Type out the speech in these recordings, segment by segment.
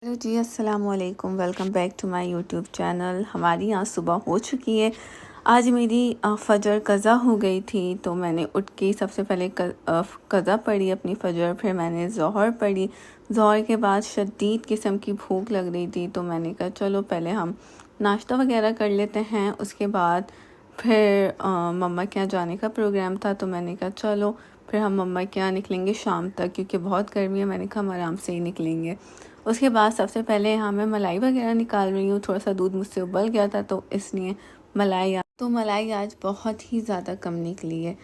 Hello ji, अस्सलाम वालेकुम। Welcome back to my YouTube channel. हमारी यहाँ सुबह हो चुकी है। आज मेरी फ़जर कज़ा हो गई थी, तो मैंने उठ के सबसे पहले कज़ा पढ़ी अपनी फ़जर। फिर मैंने ज़ोहर पढ़ी। ज़ोहर के बाद शदीद किस्म की भूख लग रही थी, तो मैंने कहा चलो पहले हम नाश्ता वगैरह कर लेते हैं। उसके बाद फिर मम्मा के यहाँ जाने का प्रोग्राम था, तो मैंने कहा चलो फिर हम मम्मा के यहाँ निकलेंगे शाम तक, क्योंकि बहुत गर्मी है। मैंने कहा हम आराम से ही निकलेंगे। उसके बाद सबसे पहले यहाँ मैं मलाई वगैरह निकाल रही हूँ। थोड़ा सा दूध मुझसे उबल गया था, तो इसलिए मलाई आज बहुत ही ज़्यादा कम निकली है।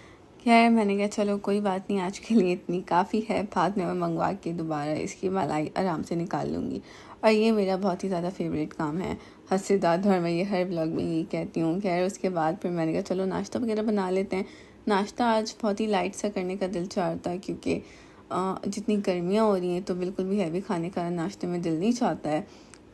खैर मैंने कहा चलो कोई बात नहीं, आज के लिए इतनी काफ़ी है। बाद में मैं मंगवा के दोबारा इसकी मलाई आराम से निकाल लूँगी। और ये मेरा बहुत ही ज़्यादा फेवरेट काम है, हद से ज़्यादा, और मैं ये हर व्लॉग में यही कहती हूँ। खैर उसके बाद फिर मैंने कहा चलो नाश्ता वगैरह बना लेते हैं। नाश्ता आज बहुत ही लाइट सा करने का दिल चाह रहा था, क्योंकि जितनी गर्मियाँ हो रही हैं तो बिल्कुल भी हैवी खाने का नाश्ते में दिल नहीं चाहता है।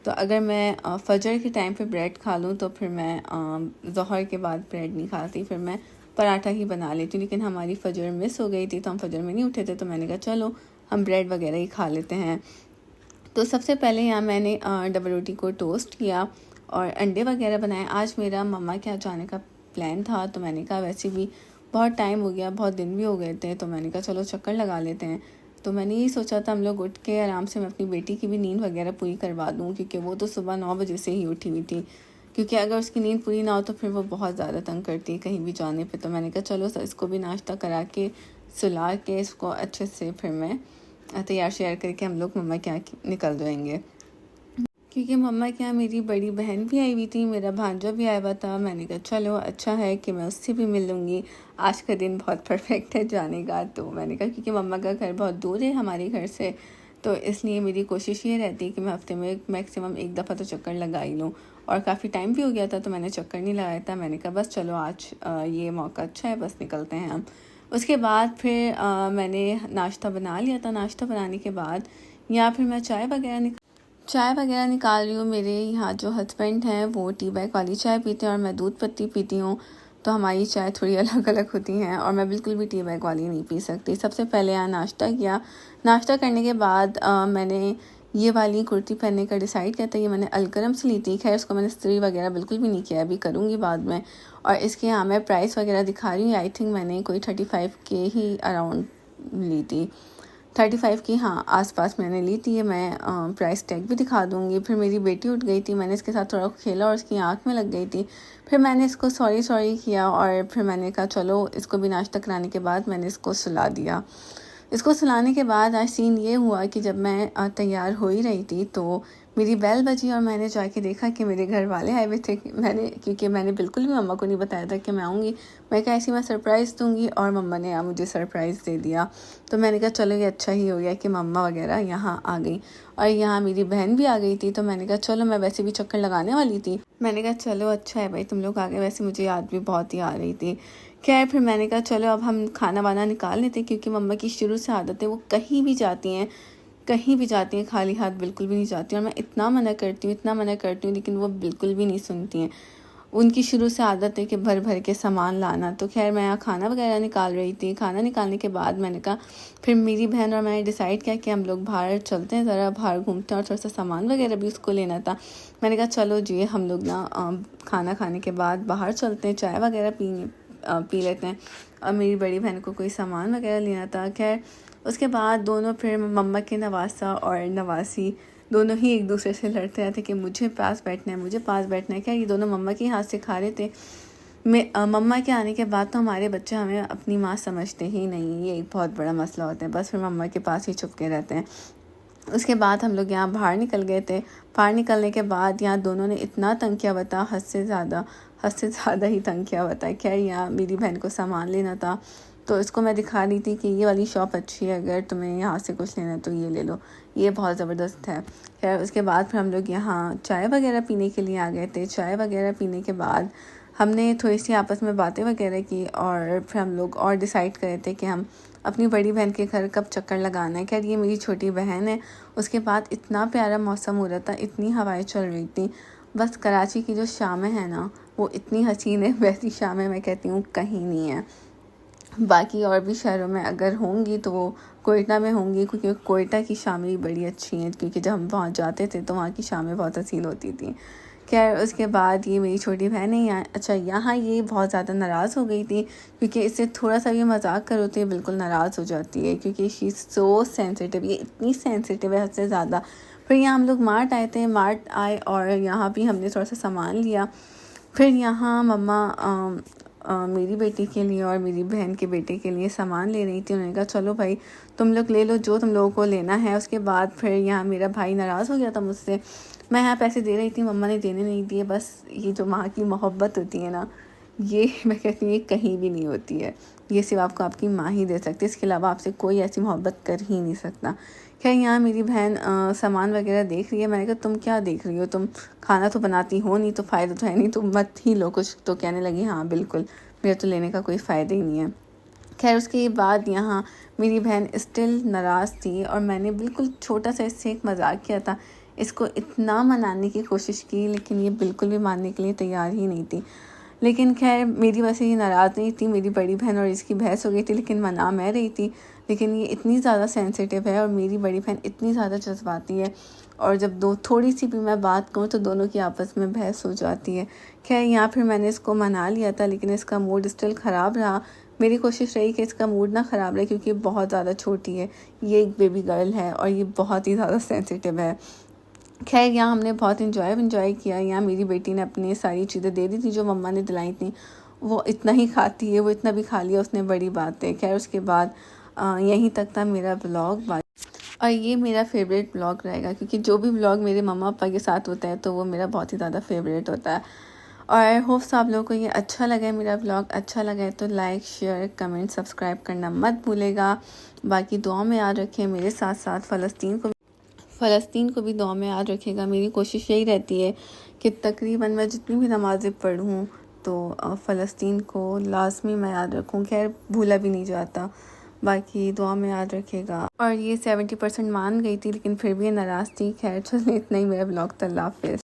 तो अगर मैं फ़जर के टाइम पे ब्रेड खा लूँ तो फिर मैं ज़ोहर के बाद ब्रेड नहीं खाती, फिर मैं पराठा ही बना लेती हूँ। लेकिन हमारी फ़जर मिस हो गई थी, तो हम फ़जर में नहीं उठे थे, तो मैंने कहा चलो हम ब्रेड वगैरह ही खा लेते हैं। तो सबसे पहले यहाँ मैंने डबल रोटी को टोस्ट किया और अंडे वगैरह बनाए। आज मेरा मम्मा के यहाँ जाने का प्लान था, तो मैंने कहा वैसे भी बहुत टाइम हो गया, बहुत दिन भी हो गए थे, तो मैंने कहा चलो चक्कर लगा लेते हैं। तो मैंने यही सोचा था हम लोग उठ के आराम से मैं अपनी बेटी की भी नींद वगैरह पूरी करवा दूँ, क्योंकि वो तो सुबह 9 बजे से ही उठी हुई थी। क्योंकि अगर उसकी नींद पूरी ना हो तो फिर वो बहुत ज़्यादा तंग करती है कहीं भी जाने पे। तो मैंने कहा चलो इसको भी नाश्ता करा के सुला के इसको अच्छे से फिर मैं तैयार शेयर करके हम लोग मम्मा के यहाँ निकल जाएंगे। क्योंकि मम्मा के यहाँ मेरी बड़ी बहन भी आई हुई थी, मेरा भांजा भी आया हुआ था। मैंने कहा चलो अच्छा है कि मैं उससे भी मिल लूँगी। आज का दिन बहुत परफेक्ट है जाने का। तो मैंने कहा क्योंकि मम्मा का घर बहुत दूर है हमारे घर से, तो इसलिए मेरी कोशिश ये रहती है कि मैं हफ्ते में मैक्सिमम एक दफ़ा तो चक्कर लगा ही लूँ। और काफ़ी टाइम भी हो गया था, तो मैंने चक्कर नहीं लगाया था। मैंने कहा बस चलो आज ये मौका अच्छा है, बस निकलते हैं हम। उसके बाद फिर मैंने नाश्ता बना लिया था। नाश्ता बनाने के बाद या फिर मैं चाय वगैरह निकाल रही हूँ। मेरे यहाँ जो हस्बैंड हैं वो टी बैग वाली चाय पीते हैं और मैं दूध पत्ती पीती हूँ, तो हमारी चाय थोड़ी अलग अलग होती हैं और मैं बिल्कुल भी टी बैग वाली नहीं पी सकती। सबसे पहले यहाँ नाश्ता किया। नाश्ता करने के बाद मैंने ये वाली कुर्ती पहनने का डिसाइड किया था। ये मैंने अलकरम से ली थी। खैर उसको मैंने इस्त्री वगैरह बिल्कुल भी नहीं किया, अभी करूँगी बाद में। और इसके यहाँ मैं प्राइस वगैरह दिखा रही हूँ। आई थिंक मैंने कोई 35 के ही अराउंड ली थी, 35 की, हाँ आसपास मैंने ली थी। ये मैं प्राइस टैग भी दिखा दूँगी। फिर मेरी बेटी उठ गई थी, मैंने इसके साथ थोड़ा खेला और इसकी आँख में लग गई थी। फिर मैंने इसको सॉरी किया और फिर मैंने कहा चलो इसको भी नाश्ता कराने के बाद मैंने इसको सुला दिया। इसको सुलाने के बाद आज सीन ये हुआ कि जब मैं तैयार हो ही रही थी तो मेरी बेल बजी और मैंने जाके देखा कि मेरे घर वाले आए हुए थे। क्योंकि मैंने बिल्कुल भी मम्मा को नहीं बताया था कि मैं आऊँगी। मैं कहा ऐसी मैं सरप्राइज़ दूँगी, और मम्मा ने यहाँ मुझे सरप्राइज़ दे दिया। तो मैंने कहा चलो ये अच्छा ही हो गया कि मम्मा वगैरह यहाँ आ गई। और यहाँ मेरी बहन भी आ गई थी, तो मैंने कहा चलो, मैं वैसे भी चक्कर लगाने वाली थी, मैंने कहा चलो अच्छा है भाई तुम लोग आ गए। वैसे मुझे याद भी बहुत ही आ रही थी। खैर फिर मैंने कहा चलो अब हम खाना वाना निकाल लेते हैं, क्योंकि मम्मा की शुरू से आदत है, वो कहीं भी जाती हैं खाली हाथ बिल्कुल भी नहीं जाती। और मैं इतना मना करती हूँ लेकिन वो बिल्कुल भी नहीं सुनती हैं। उनकी शुरू से आदत है कि भर भर के सामान लाना। तो खैर मैं यहाँ खाना वगैरह निकाल रही थी। खाना निकालने के बाद मैंने कहा, फिर मेरी बहन और मैंने डिसाइड किया कि हम लोग बाहर चलते हैं, ज़रा बाहर घूमते हैं, और थोड़ा सा सामान वगैरह भी उसको लेना था। मैंने कहा चलो जी हम लोग ना खाना खाने के बाद बाहर चलते हैं, चाय वगैरह पी लेते हैं। और मेरी बड़ी बहन को कोई सामान वगैरह लेना था। खैर उसके बाद दोनों फिर मम्मा के नवासा और नवासी दोनों ही एक दूसरे से लड़ते रहते कि मुझे पास बैठना है। क्या ये दोनों मम्मा के हाथ से खा रहे थे। मम्मा के आने के बाद तो हमारे बच्चे हमें अपनी माँ समझते ही नहीं, ये एक बहुत बड़ा मसला होता है। बस फिर मम्मा के पास ही छुप के रहते हैं। उसके बाद हम लोग यहाँ बाहर निकल गए थे। बाहर निकलने के बाद यहाँ दोनों ने इतना तंग किया बता, हद से ज़्यादा ही तंग किया बता। खैर यहाँ मेरी बहन को सामान लेना था, तो इसको मैं दिखा रही थी कि ये वाली शॉप अच्छी है, अगर तुम्हें यहाँ से कुछ लेना है तो ये ले लो, ये बहुत ज़बरदस्त है। खैर उसके बाद फिर हम लोग यहाँ चाय वगैरह पीने के लिए आ गए थे। चाय वगैरह पीने के बाद हमने थोड़ी सी आपस में बातें वगैरह की, और फिर हम लोग और डिसाइड करे थे कि हम अपनी बड़ी बहन के घर कब चक्कर लगाना है। खैर ये मेरी छोटी बहन है। उसके बाद इतना प्यारा मौसम हो रहा था, इतनी हवाएं चल रही थी। बस कराची की जो शामें हैं ना, वो इतनी हसीन है, वैसी शामें मैं कहती हूँ कहीं नहीं है। बाकी और भी शहरों में अगर होंगी तो वो कोयटा में होंगी, क्योंकि कोयटा की शामें बड़ी अच्छी हैं, क्योंकि जब हम वहाँ जाते थे तो वहाँ की शामें बहुत हसीन होती थी। खैर उसके बाद ये मेरी छोटी बहन है अच्छा यहाँ ये बहुत ज़्यादा नाराज़ हो गई थी, क्योंकि इससे थोड़ा सा भी मजाक करो तो ये बिल्कुल नाराज़ हो जाती है, क्योंकि शी इज़ सो सेंसिटिव, ये इतनी सेंसिटिव है हद से ज़्यादा। फिर यहाँ हम लोग मार्ट आए थे, मार्ट आए और यहाँ भी हमने थोड़ा सा सामान लिया। फिर यहाँ मम्मा मेरी बेटी के लिए और मेरी बहन के बेटे के लिए सामान ले रही थी। उन्होंने कहा चलो भाई तुम लोग ले लो जो तुम लोगों को लेना है। उसके बाद फिर यहाँ मेरा भाई नाराज़ हो गया था मुझसे, मैं यहाँ पैसे दे रही थी, मम्मा ने देने नहीं दिए। बस ये जो माँ की मोहब्बत होती है ना, ये मैं कहती हूँ ये कहीं भी नहीं होती है, ये सिर्फ आपको आपकी माँ ही दे सकती है, इसके अलावा आपसे कोई ऐसी मोहब्बत कर ही नहीं सकता। खैर यहाँ मेरी बहन सामान वगैरह देख रही है। मैंने कहा तुम क्या देख रही हो, तुम खाना तो बनाती हो नहीं, तो फ़ायदा तो है नहीं, तुम मत ही लो कुछ। तो कहने लगी हाँ बिल्कुल, मेरा तो लेने का कोई फ़ायदा ही नहीं है। खैर उसके बाद यहाँ मेरी बहन स्टिल नाराज़ थी और मैंने बिल्कुल छोटा सा इससे एक मजाक किया था, इसको इतना मनाने की कोशिश की, लेकिन ये बिल्कुल भी मानने के लिए तैयार ही नहीं थी। लेकिन खैर मेरी वजह से ये नाराज़ नहीं थी, मेरी बड़ी बहन और इसकी बहस हो गई थी, लेकिन मना मैं रही थी। लेकिन ये इतनी ज़्यादा सेंसिटिव है और मेरी बड़ी बहन इतनी ज़्यादा जज्बाती है, और जब दो थोड़ी सी भी मैं बात कहूँ तो दोनों की आपस में बहस हो जाती है। खैर यहाँ फिर मैंने इसको मना लिया था, लेकिन इसका मूड स्टिल ख़राब रहा। मेरी कोशिश रही कि इसका मूड ना ख़राब रहे, क्योंकि बहुत ज़्यादा छोटी है, ये एक बेबी गर्ल है और ये बहुत ही ज़्यादा सेंसिटिव है। खैर यहाँ हमने बहुत इन्जॉय किया। यहाँ मेरी बेटी ने अपनी सारी चीज़ें दे दी थी जो मम्मा ने दिलाई थी, वो इतना ही खाती है, वो इतना भी खा लिया उसने, बड़ी बात है। खैर उसके बाद यहीं तक था मेरा ब्लॉग, और ये मेरा फेवरेट ब्लॉग रहेगा, क्योंकि जो भी ब्लॉग मेरे मम्मा पापा के साथ होता है तो वो मेरा बहुत ही ज़्यादा फेवरेट होता है। और आई होप्स आप लोगों को ये अच्छा लगा है, मेरा ब्लॉग अच्छा लगा है तो लाइक शेयर कमेंट सब्सक्राइब करना मत भूलेगा। बाकी दुआ में याद रखें, मेरे साथ साथ फ़लस्तीन को भी दुआ में याद रखेगा। मेरी कोशिश यही रहती है कि तकरीबन मैं जितनी भी नमाज़ें पढ़ूँ तो फ़लस्तीन को लाज़मी मैं याद रखूँ। खैर भूला भी नहीं जाता, बाकी दुआ में याद रखेगा। और ये 70% मान गई थी, लेकिन फिर भी नाराज़ थी। खैर चलिए इतना ही मेरा ब्लॉग था, अल्लाह हाफ़िज़।